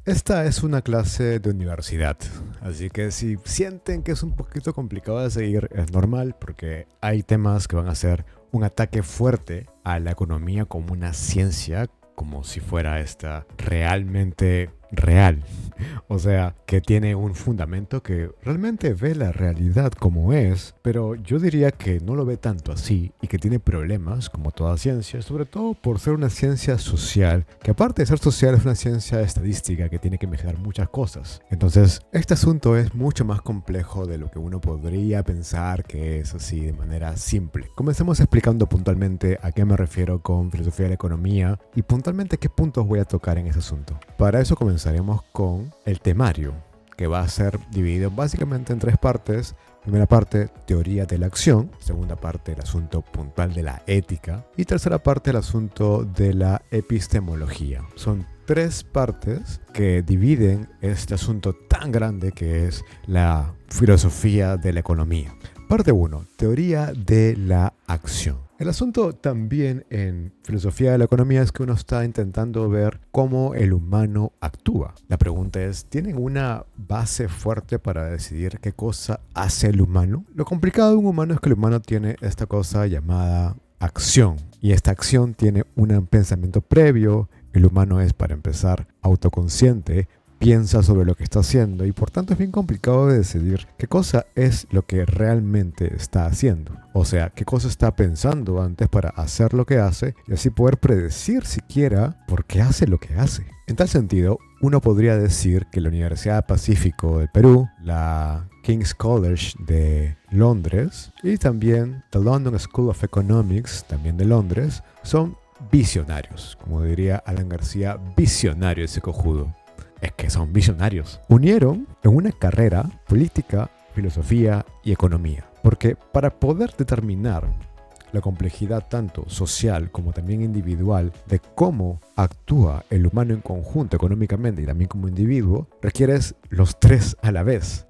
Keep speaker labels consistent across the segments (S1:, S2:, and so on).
S1: Esta es una clase de universidad, así que si sienten que es un poquito complicado de seguir, es normal porque hay temas que van a ser un ataque fuerte a la economía como una ciencia, como si fuera esta realmente real. O sea, que tiene un fundamento que realmente ve la realidad como es, pero yo diría que no lo ve tanto así y que tiene problemas, como toda ciencia, sobre todo por ser una ciencia social, que aparte de ser social es una ciencia estadística que tiene que mejorar muchas cosas. Entonces, este asunto es mucho más complejo de lo que uno podría pensar que es así de manera simple. Comencemos explicando puntualmente a qué me refiero con filosofía de la economía y puntualmente qué puntos voy a tocar en ese asunto. Para eso comenzaremos con el temario, que va a ser dividido básicamente en tres partes. Primera parte, teoría de la acción. Segunda parte, el asunto puntual de la ética. Y tercera parte, el asunto de la epistemología. Son tres partes que dividen este asunto tan grande que es la filosofía de la economía. Parte 1, teoría de la acción. El asunto también en filosofía de la economía es que uno está intentando ver cómo el humano actúa. La pregunta es, ¿tienen una base fuerte para decidir qué cosa hace el humano? Lo complicado de un humano es que el humano tiene esta cosa llamada acción. Y esta acción tiene un pensamiento previo. El humano es, para empezar, autoconsciente, piensa sobre lo que está haciendo y por tanto es bien complicado de decidir qué cosa es lo que realmente está haciendo. O sea, qué cosa está pensando antes para hacer lo que hace y así poder predecir siquiera por qué hace lo que hace. En tal sentido, uno podría decir que la Universidad Pacífico del Perú, la King's College de Londres y también la London School of Economics, también de Londres, son visionarios. Como diría Alan García, visionario ese cojudo. Es que son visionarios. Unieron en una carrera política, filosofía y economía. Porque para poder determinar la complejidad tanto social como también individual de cómo actúa el humano en conjunto económicamente y también como individuo, requieres los tres a la vez.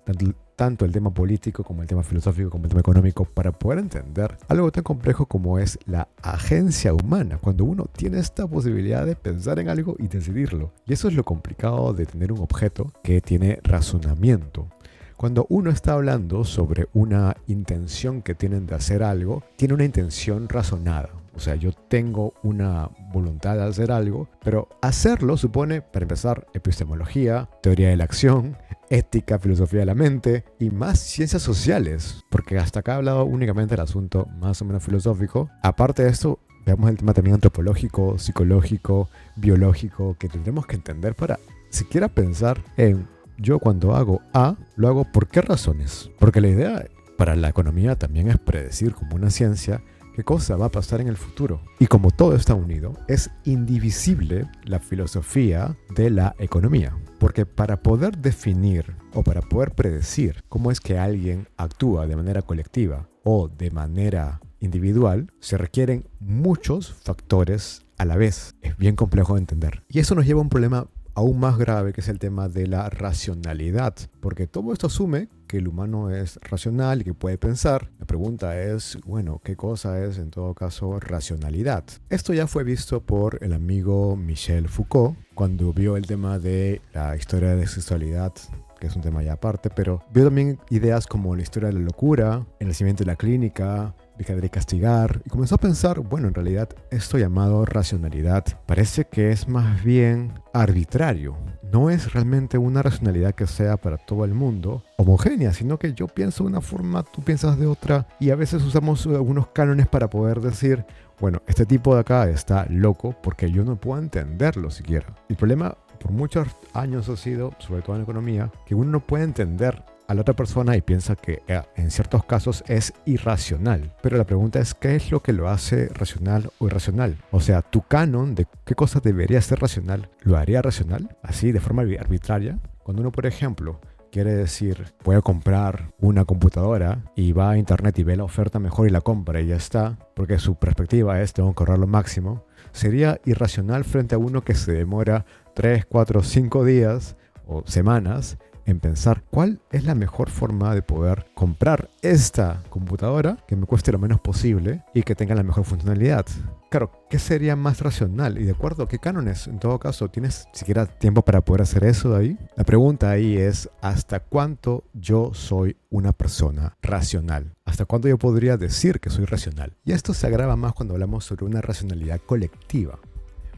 S1: Tanto el tema político como el tema filosófico como el tema económico para poder entender algo tan complejo como es la agencia humana, cuando uno tiene esta posibilidad de pensar en algo y decidirlo. Y eso es lo complicado de tener un objeto que tiene razonamiento. Cuando uno está hablando sobre una intención que tienen de hacer algo, tiene una intención razonada. O sea, yo tengo una voluntad de hacer algo, pero hacerlo supone, para empezar, epistemología, teoría de la acción, ética, filosofía de la mente y más ciencias sociales, porque hasta acá he hablado únicamente del asunto más o menos filosófico. Aparte de esto, veamos el tema también antropológico, psicológico, biológico, que tendremos que entender para siquiera pensar en yo cuando hago A, lo hago por qué razones. Porque la idea para la economía también es predecir como una ciencia qué cosa va a pasar en el futuro. Y como todo está unido, es indivisible la filosofía de la economía. Porque para poder definir o para poder predecir cómo es que alguien actúa de manera colectiva o de manera individual, se requieren muchos factores a la vez. Es bien complejo de entender. Y eso nos lleva a un problema aún más grave, que es el tema de la racionalidad, porque todo esto asume que el humano es racional y que puede pensar. La pregunta es, bueno, ¿qué cosa es en todo caso racionalidad? Esto ya fue visto por el amigo Michel Foucault cuando vio el tema de la historia de la sexualidad, que es un tema ya aparte, pero vio también ideas como la historia de la locura, el nacimiento de la clínica, Vigilar y castigar, y comenzó a pensar, bueno, en realidad esto llamado racionalidad parece que es más bien arbitrario. No es realmente una racionalidad que sea para todo el mundo homogénea, sino que yo pienso de una forma, tú piensas de otra, y a veces usamos algunos cánones para poder decir, bueno, este tipo de acá está loco porque yo no puedo entenderlo siquiera. El problema por muchos años ha sido, sobre todo en economía, que uno no puede entender a la otra persona y piensa que en ciertos casos es irracional. Pero la pregunta es, ¿qué es lo que lo hace racional o irracional? O sea, tu canon de qué cosa debería ser racional, ¿lo haría racional? Así, de forma arbitraria. Cuando uno, por ejemplo, quiere decir, voy a comprar una computadora y va a internet y ve la oferta mejor y la compra y ya está, porque su perspectiva es, tengo que ahorrar lo máximo, sería irracional frente a uno que se demora 3, 4, 5 días o semanas en pensar cuál es la mejor forma de poder comprar esta computadora que me cueste lo menos posible y que tenga la mejor funcionalidad. Claro, ¿qué sería más racional? ¿Y de acuerdo a qué cánones? En todo caso, ¿tienes siquiera tiempo para poder hacer eso de ahí? La pregunta ahí es, ¿hasta cuánto yo soy una persona racional? ¿Hasta cuándo yo podría decir que soy racional? Y esto se agrava más cuando hablamos sobre una racionalidad colectiva.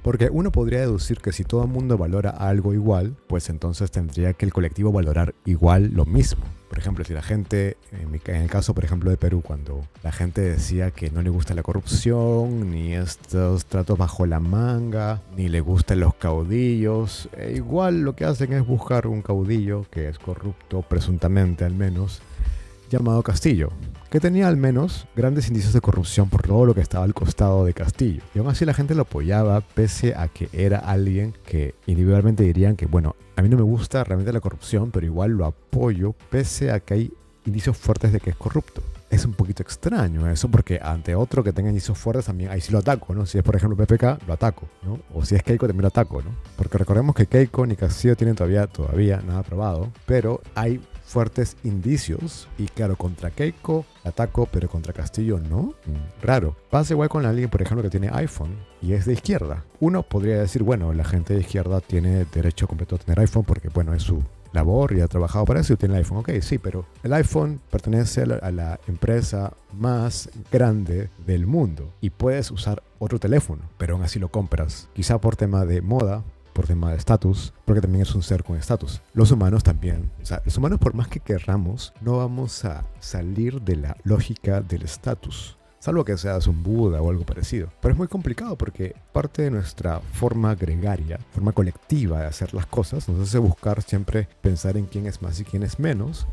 S1: Porque uno podría deducir que si todo el mundo valora algo igual, pues entonces tendría que el colectivo valorar igual lo mismo. Por ejemplo, si la gente, en el caso por ejemplo de Perú, cuando la gente decía que no le gusta la corrupción, ni estos tratos bajo la manga, ni le gustan los caudillos, igual lo que hacen es buscar un caudillo que es corrupto, presuntamente al menos, llamado Castillo, que tenía al menos grandes indicios de corrupción por todo lo que estaba al costado de Castillo. Y aún así la gente lo apoyaba pese a que era alguien que individualmente dirían que, bueno, a mí no me gusta realmente la corrupción, pero igual lo apoyo pese a que hay indicios fuertes de que es corrupto. Es un poquito extraño eso, porque ante otro que tenga indicios fuertes también ahí sí lo ataco, ¿no? Si es por ejemplo PPK, lo ataco, ¿no? O si es Keiko también lo ataco, ¿no? Porque recordemos que Keiko ni Castillo tienen todavía nada probado, pero hay fuertes indicios y claro, contra Keiko ataco, pero contra Castillo no. Raro. Pasa igual con alguien, por ejemplo, que tiene iPhone y es de izquierda. Uno podría decir, bueno, la gente de izquierda tiene derecho completo a tener iPhone porque, bueno, es su labor y ha trabajado para eso y tiene el iPhone. Ok, sí, pero el iPhone pertenece a la empresa más grande del mundo y puedes usar otro teléfono, pero aún así lo compras. Quizá por tema de moda, por tema de estatus, porque también es un ser con estatus. Los humanos también. O sea, los humanos por más que querramos, no vamos a salir de la lógica del estatus. Salvo que seas un Buda o algo parecido. Pero es muy complicado porque parte de nuestra forma gregaria, forma colectiva de hacer las cosas, nos hace buscar siempre pensar en quién es más y quién es menos.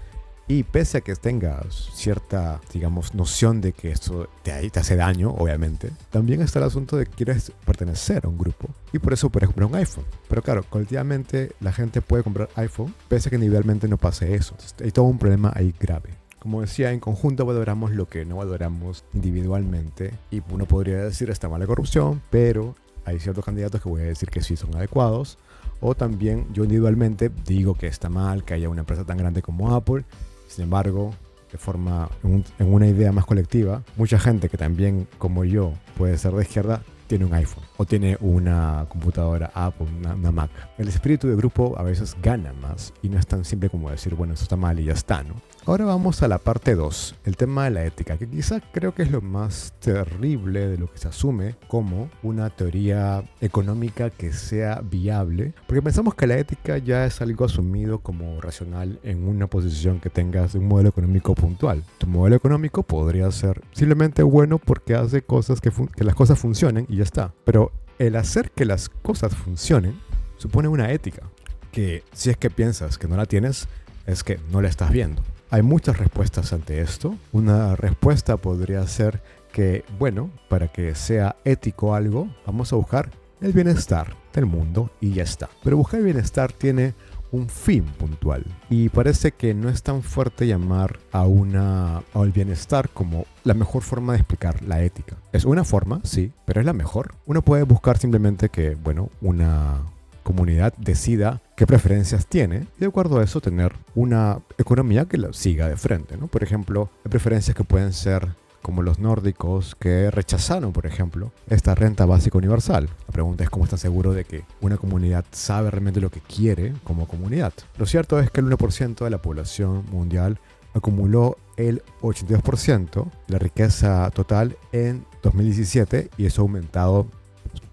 S1: Y pese a que tengas cierta, digamos, noción de que esto te hace daño, obviamente, también está el asunto de que quieres pertenecer a un grupo. Y por eso puedes comprar un iPhone. Pero claro, colectivamente la gente puede comprar iPhone, pese a que individualmente no pase eso. Entonces, hay todo un problema ahí grave. Como decía, en conjunto valoramos lo que no valoramos individualmente. Y uno podría decir, está mal la corrupción, pero hay ciertos candidatos que voy a decir que sí son adecuados. O también yo individualmente digo que está mal que haya una empresa tan grande como Apple. Sin embargo, de forma, en una idea más colectiva, mucha gente que también, como yo, puede ser de izquierda, tiene un iPhone o tiene una computadora Apple, una Mac. El espíritu de grupo a veces gana más y no es tan simple como decir, bueno, eso está mal y ya está, ¿no? Ahora vamos a la parte 2, el tema de la ética, que quizá creo que es lo más terrible de lo que se asume como una teoría económica que sea viable, porque pensamos que la ética ya es algo asumido como racional en una posición que tengas un modelo económico puntual. Tu modelo económico podría ser simplemente bueno porque hace cosas que las cosas funcionen y ya está. Pero el hacer que las cosas funcionen supone una ética, que si es que piensas que no la tienes, es que no la estás viendo. Hay muchas respuestas ante esto. Una respuesta podría ser que, bueno, para que sea ético algo, vamos a buscar el bienestar del mundo y ya está. Pero buscar el bienestar tiene un fin puntual y parece que no es tan fuerte llamar al bienestar como la mejor forma de explicar la ética. Es una forma, sí, pero es la mejor. Uno puede buscar simplemente que, bueno, una comunidad decida qué preferencias tiene y de acuerdo a eso tener una economía que la siga de frente, ¿no? Por ejemplo, hay preferencias que pueden ser como los nórdicos que rechazaron, por ejemplo, esta renta básica universal. La pregunta es cómo están seguros de que una comunidad sabe realmente lo que quiere como comunidad. Lo cierto es que el 1% de la población mundial acumuló el 82% de la riqueza total en 2017 y eso ha aumentado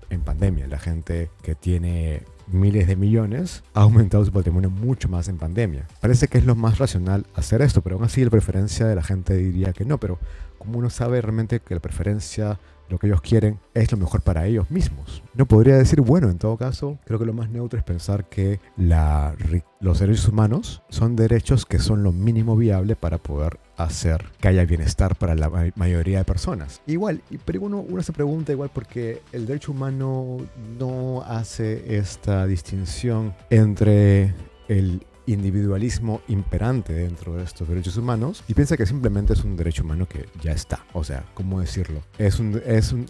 S1: en pandemia. La gente que tiene miles de millones ha aumentado su patrimonio mucho más en pandemia. Parece que es lo más racional hacer esto, pero aún así la preferencia de la gente diría que no, pero como uno sabe realmente que la preferencia, lo que ellos quieren, es lo mejor para ellos mismos. No podría decir, bueno, en todo caso, creo que lo más neutro es pensar que los derechos humanos son derechos que son lo mínimo viable para poder hacer que haya bienestar para la mayoría de personas. Igual, pero uno se pregunta igual porque el derecho humano no hace esta distinción entre el individualismo imperante dentro de estos derechos humanos y piensa que simplemente es un derecho humano que ya está. O sea, ¿cómo decirlo?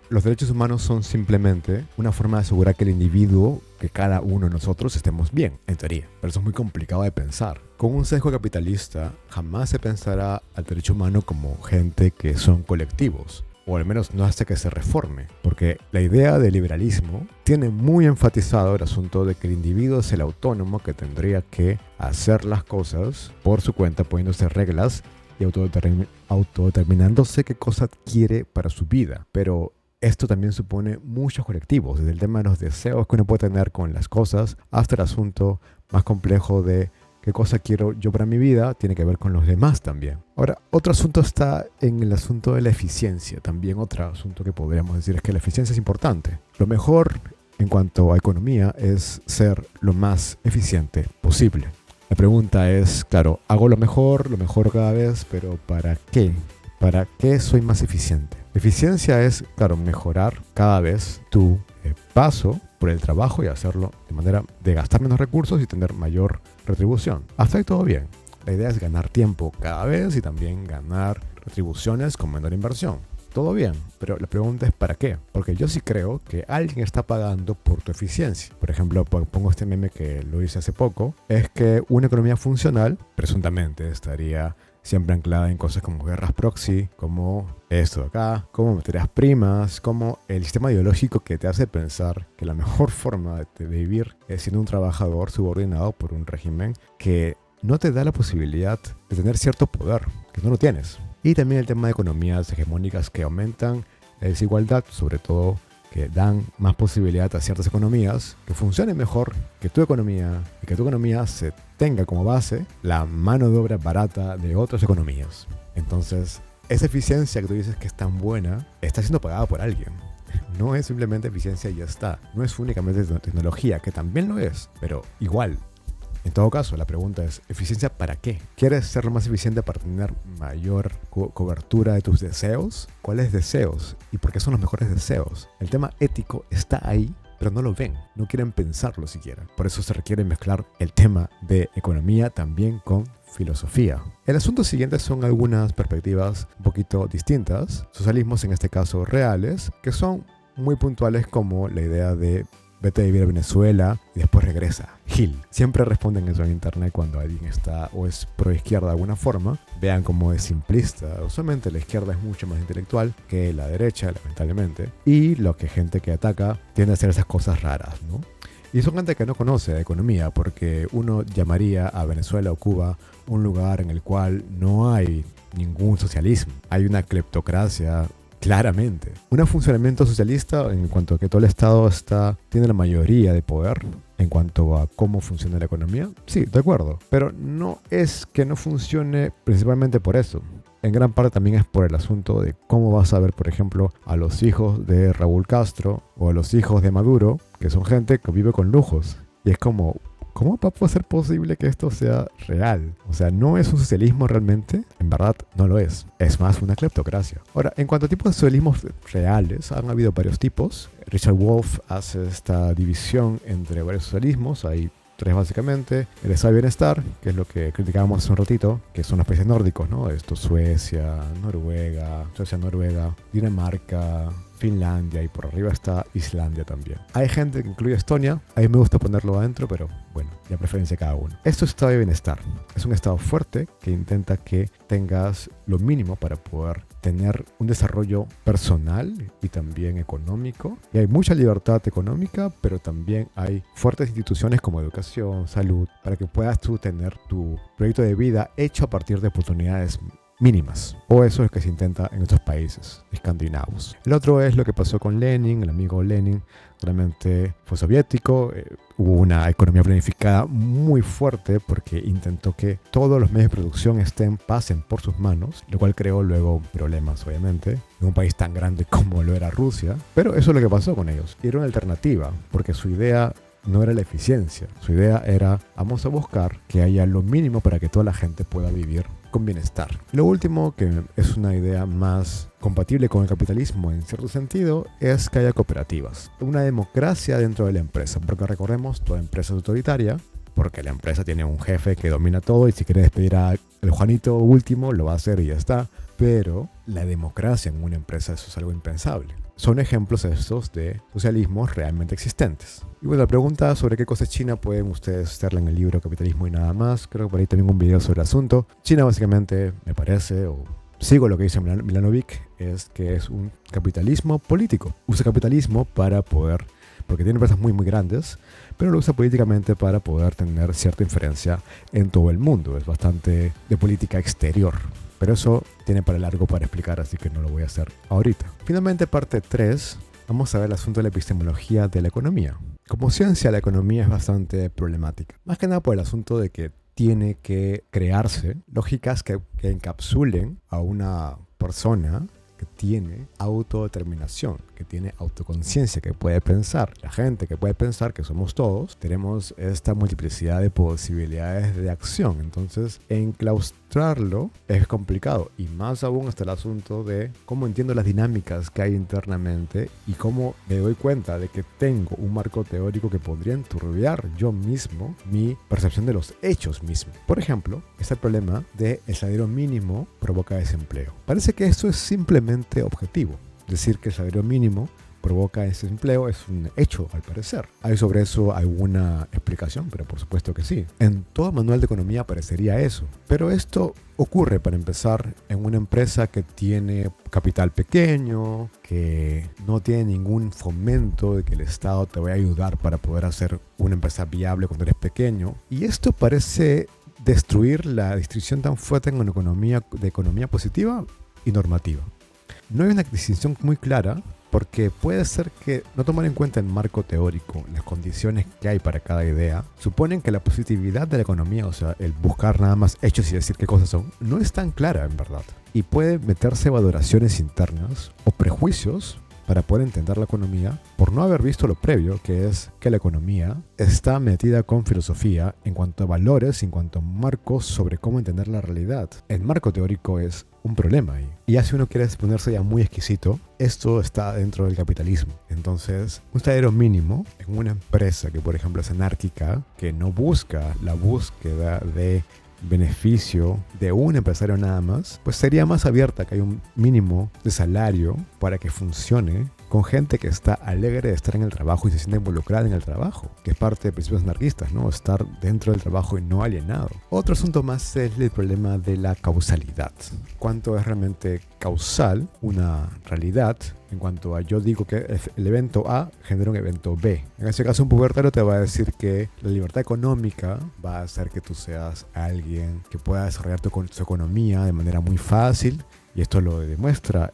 S1: Los derechos humanos son simplemente una forma de asegurar que el individuo, que cada uno de nosotros estemos bien, en teoría. Pero eso es muy complicado de pensar. Con un sesgo capitalista, jamás se pensará al derecho humano como gente que son colectivos. O al menos no hasta que se reforme, porque la idea del liberalismo tiene muy enfatizado el asunto de que el individuo es el autónomo que tendría que hacer las cosas por su cuenta, poniéndose reglas y autodeterminándose qué cosa quiere para su vida. Pero esto también supone muchos colectivos, desde el tema de los deseos que uno puede tener con las cosas hasta el asunto más complejo de qué cosa quiero yo para mi vida, tiene que ver con los demás también. Ahora, otro asunto está en el asunto de la eficiencia. También otro asunto que podríamos decir es que la eficiencia es importante. Lo mejor en cuanto a economía es ser lo más eficiente posible. La pregunta es, claro, hago lo mejor cada vez, pero ¿para qué? ¿Para qué soy más eficiente? Eficiencia es, claro, mejorar cada vez tu paso por el trabajo y hacerlo de manera de gastar menos recursos y tener mayor retribución. Hasta ahí todo bien. La idea es ganar tiempo cada vez y también ganar retribuciones con menor inversión. Todo bien, pero la pregunta es ¿para qué? Porque yo sí creo que alguien está pagando por tu eficiencia. Por ejemplo, pongo este meme que lo hice hace poco, es que una economía funcional, presuntamente, estaría siempre anclada en cosas como guerras proxy, como esto de acá, como materias primas, como el sistema ideológico que te hace pensar que la mejor forma de vivir es siendo un trabajador subordinado por un régimen que no te da la posibilidad de tener cierto poder, que no lo tienes. Y también el tema de economías hegemónicas que aumentan la desigualdad, sobre todo que dan más posibilidad a ciertas economías que funcionen mejor que tu economía y que tu economía se tenga como base la mano de obra barata de otras economías. Entonces, esa eficiencia que tú dices que es tan buena está siendo pagada por alguien. No es simplemente eficiencia y ya está. No es únicamente tecnología, que también lo es, pero igual. En todo caso, la pregunta es, ¿eficiencia para qué? ¿Quieres ser lo más eficiente para tener mayor cobertura de tus deseos? ¿Cuáles deseos? ¿Y por qué son los mejores deseos? El tema ético está ahí, pero no lo ven, no quieren pensarlo siquiera. Por eso se requiere mezclar el tema de economía también con filosofía. El asunto siguiente son algunas perspectivas un poquito distintas, socialismos en este caso reales, que son muy puntuales como la idea de vete a vivir a Venezuela y después regresa. Gil. Siempre responden eso en internet cuando alguien está o es pro izquierda de alguna forma. Vean cómo es simplista. Usualmente la izquierda es mucho más intelectual que la derecha, lamentablemente. Y lo que gente que ataca tiende a hacer esas cosas raras, ¿no? Y son gente que no conoce de economía porque uno llamaría a Venezuela o Cuba un lugar en el cual no hay ningún socialismo. Hay una cleptocracia. Claramente. Un funcionamiento socialista en cuanto a que todo el Estado tiene la mayoría de poder en cuanto a cómo funciona la economía. Sí, de acuerdo. Pero no es que no funcione principalmente por eso. En gran parte también es por el asunto de cómo vas a ver, por ejemplo, a los hijos de Raúl Castro o a los hijos de Maduro, que son gente que vive con lujos. Y es como, ¿cómo va a ser posible que esto sea real? O sea, no es un socialismo realmente. En verdad, no lo es. Es más una cleptocracia. Ahora, en cuanto a tipos de socialismos reales, han habido varios tipos. Richard Wolff hace esta división entre varios socialismos. Hay tres básicamente. El estado de bienestar, que es lo que criticábamos hace un ratito, que son los países nórdicos, ¿no? Esto, Suecia, Noruega, Dinamarca, Finlandia y por arriba está Islandia también. Hay gente que incluye Estonia, a mí me gusta ponerlo adentro, pero bueno, ya preferencia cada uno. Esto es estado de bienestar. Es un estado fuerte que intenta que tengas lo mínimo para poder tener un desarrollo personal y también económico. Y hay mucha libertad económica, pero también hay fuertes instituciones como educación, salud, para que puedas tú tener tu proyecto de vida hecho a partir de oportunidades mínimas, o eso es lo que se intenta en otros países escandinavos. El otro es lo que pasó con Lenin, el amigo Lenin, realmente fue soviético, hubo una economía planificada muy fuerte porque intentó que todos los medios de producción pasen por sus manos, lo cual creó luego problemas, obviamente, en un país tan grande como lo era Rusia, pero eso es lo que pasó con ellos. Y era una alternativa, porque su idea no era la eficiencia, su idea era vamos a buscar que haya lo mínimo para que toda la gente pueda vivir con bienestar. Lo último, que es una idea más compatible con el capitalismo en cierto sentido, es que haya cooperativas. Una democracia dentro de la empresa, porque recordemos, toda empresa es autoritaria porque la empresa tiene un jefe que domina todo y si quiere despedir al Juanito último, lo va a hacer y ya está. Pero la democracia en una empresa, eso es algo impensable. Son ejemplos estos de socialismos realmente existentes. Y bueno, la pregunta sobre qué cosa es China pueden ustedes hacerla en el libro Capitalismo y nada más. Creo que por ahí también un video sobre el asunto. China básicamente, me parece, o sigo lo que dice Milanovic, es que es un capitalismo político. Usa capitalismo para poder, porque tiene empresas muy grandes, pero lo usa políticamente para poder tener cierta inferencia en todo el mundo. Es bastante de política exterior. Pero eso tiene para largo para explicar, así que no lo voy a hacer ahorita. Finalmente, parte 3, vamos a ver el asunto de la epistemología de la economía. Como ciencia, la economía es bastante problemática. Más que nada por el asunto de que tiene que crearse lógicas que encapsulen a una persona que tiene autodeterminación, que tiene autoconciencia, que puede pensar. La gente que puede pensar, que somos todos, tenemos esta multiplicidad de posibilidades de acción. Entonces, enclaustrarlo es complicado. Y más aún hasta el asunto de cómo entiendo las dinámicas que hay internamente y cómo me doy cuenta de que tengo un marco teórico que podría enturbiar yo mismo mi percepción de los hechos mismos. Por ejemplo, es el problema de el salario mínimo provoca desempleo. Parece que esto es simplemente objetivo. Decir que el salario mínimo provoca ese empleo es un hecho, al parecer. ¿Hay sobre eso alguna explicación? Pero por supuesto que sí. En todo manual de economía aparecería eso. Pero esto ocurre, para empezar, en una empresa que tiene capital pequeño, que no tiene ningún fomento de que el Estado te vaya a ayudar para poder hacer una empresa viable cuando eres pequeño. Y esto parece destruir la distinción tan fuerte en una economía de economía positiva y normativa. No hay una distinción muy clara porque puede ser que no tomar en cuenta el marco teórico, las condiciones que hay para cada idea, suponen que la positividad de la economía, o sea, el buscar nada más hechos y decir qué cosas son, no es tan clara en verdad. Y puede meterse valoraciones internas o prejuicios para poder entender la economía por no haber visto lo previo, que es que la economía está metida con filosofía en cuanto a valores, en cuanto a marcos sobre cómo entender la realidad. El marco teórico es un problema ahí. Y ya si uno quiere ponerse ya muy exquisito, esto está dentro del capitalismo. Entonces, un salario mínimo en una empresa que, por ejemplo, es anárquica, que no busca la búsqueda de beneficio de un empresario nada más, pues sería más abierta que hay un mínimo de salario para que funcione con gente que está alegre de estar en el trabajo y se siente involucrada en el trabajo, que es parte de principios anarquistas, ¿no? Estar dentro del trabajo y no alienado. Otro asunto más es el problema de la causalidad. ¿Cuánto es realmente causal una realidad? En cuanto a yo digo que el evento A genera un evento B. En ese caso un pubertario te va a decir que la libertad económica va a hacer que tú seas alguien que pueda desarrollar su economía de manera muy fácil. Y esto lo demuestra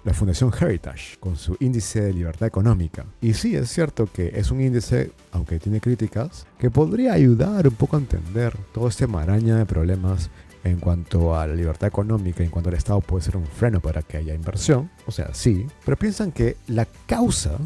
S1: la Fundación Heritage con su índice de libertad económica. Y sí, es cierto que es un índice, aunque tiene críticas, que podría ayudar un poco a entender todo este maraña de problemas en cuanto a la libertad económica, en cuanto al Estado puede ser un freno para que haya inversión. O sea, sí, pero piensan que la causa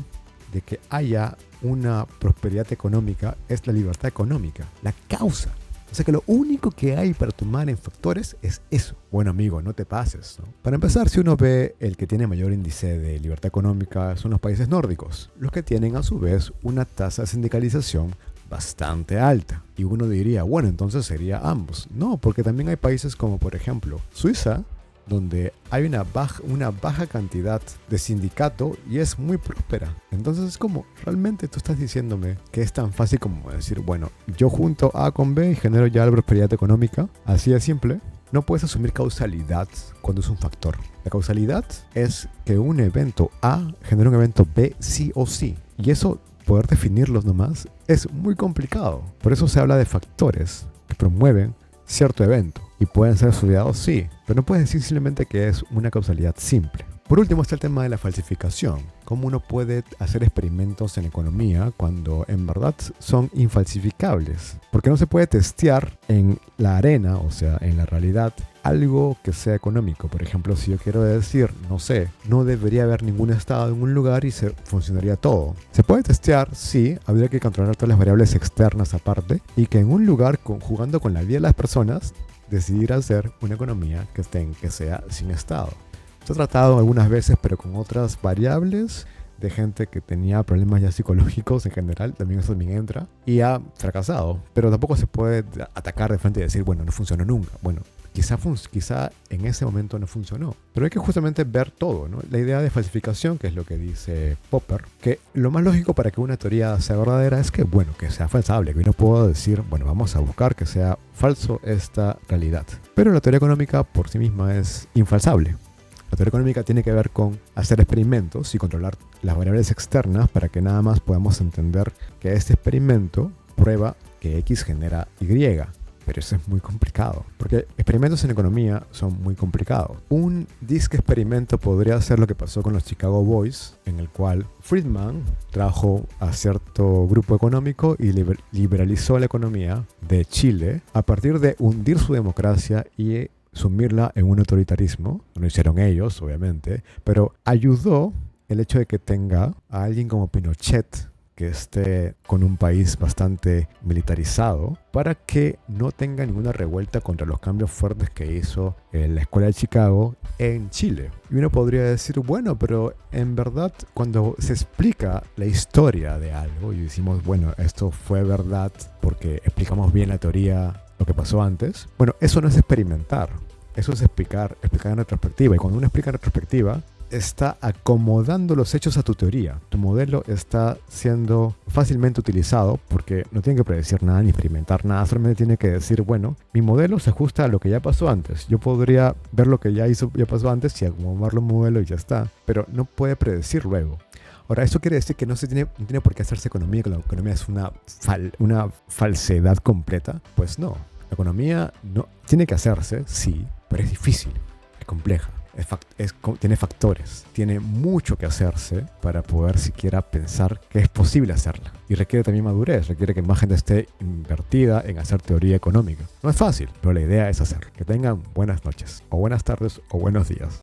S1: de que haya una prosperidad económica es la libertad económica. La causa. O sea que lo único que hay para tomar en factores es eso. Bueno, amigo, no te pases, ¿no? Para empezar, si uno ve el que tiene mayor índice de libertad económica son los países nórdicos, los que tienen a su vez una tasa de sindicalización bastante alta. Y uno diría, bueno, entonces sería ambos. No, porque también hay países como, por ejemplo, Suiza, donde hay una baja cantidad de sindicato y es muy próspera. Entonces es como, realmente tú estás diciéndome que es tan fácil como decir, bueno, yo junto A con B y genero ya la prosperidad económica. Así de simple. No puedes asumir causalidad cuando es un factor. La causalidad es que un evento A genera un evento B sí o sí. Y eso, poder definirlos nomás, es muy complicado. Por eso se habla de factores que promueven cierto evento. Y pueden ser estudiados, sí, pero no puedes decir simplemente que es una causalidad simple. Por último está el tema de la falsificación. Cómo uno puede hacer experimentos en economía cuando en verdad son infalsificables. Porque no se puede testear en la arena, o sea, en la realidad, algo que sea económico. Por ejemplo, si yo quiero decir, no sé, no debería haber ningún estado en un lugar y se funcionaría todo. Se puede testear, sí, habría que controlar todas las variables externas aparte y que en un lugar jugando con la vida de las personas, decidir hacer una economía que sea sin estado. Se ha tratado algunas veces, pero con otras variables de gente que tenía problemas ya psicológicos en general, también eso también entra, y ha fracasado. Pero tampoco se puede atacar de frente y decir, bueno, no funcionó nunca. Bueno, quizá en ese momento no funcionó. Pero hay que justamente ver todo, ¿no? La idea de falsificación, que es lo que dice Popper, que lo más lógico para que una teoría sea verdadera es que, bueno, que sea falsable, que yo no puedo decir, bueno, vamos a buscar que sea falso esta realidad. Pero la teoría económica por sí misma es infalsable. La teoría económica tiene que ver con hacer experimentos y controlar las variables externas para que nada más podamos entender que este experimento prueba que X genera Y. Pero eso es muy complicado, porque experimentos en economía son muy complicados. Un disque experimento podría ser lo que pasó con los Chicago Boys, en el cual Friedman trajo a cierto grupo económico y liberalizó la economía de Chile a partir de hundir su democracia y sumirla en un autoritarismo. No lo hicieron ellos, obviamente, pero ayudó el hecho de que tenga a alguien como Pinochet, que esté con un país bastante militarizado, para que no tenga ninguna revuelta contra los cambios fuertes que hizo la Escuela de Chicago en Chile. Y uno podría decir, bueno, pero en verdad cuando se explica la historia de algo y decimos, bueno, esto fue verdad porque explicamos bien la teoría, lo que pasó antes, bueno, eso no es experimentar, eso es explicar en retrospectiva. Y cuando uno explica en retrospectiva, está acomodando los hechos a tu teoría. Tu modelo está siendo fácilmente utilizado porque no tiene que predecir nada ni experimentar nada. Solamente tiene que decir, bueno, mi modelo se ajusta a lo que ya pasó antes. Yo podría ver lo que ya pasó antes y acomodarlo en un modelo y ya está. Pero no puede predecir luego. Ahora, ¿eso quiere decir que no tiene por qué hacerse economía, que la economía es una falsedad completa? Pues no. La economía no tiene que hacerse, sí, pero es difícil, es compleja. Tiene factores, tiene mucho que hacerse para poder siquiera pensar que es posible hacerla. Y requiere también madurez, requiere que más gente esté invertida en hacer teoría económica. No es fácil, pero la idea es hacerlo. Que tengan buenas noches, o buenas tardes, o buenos días.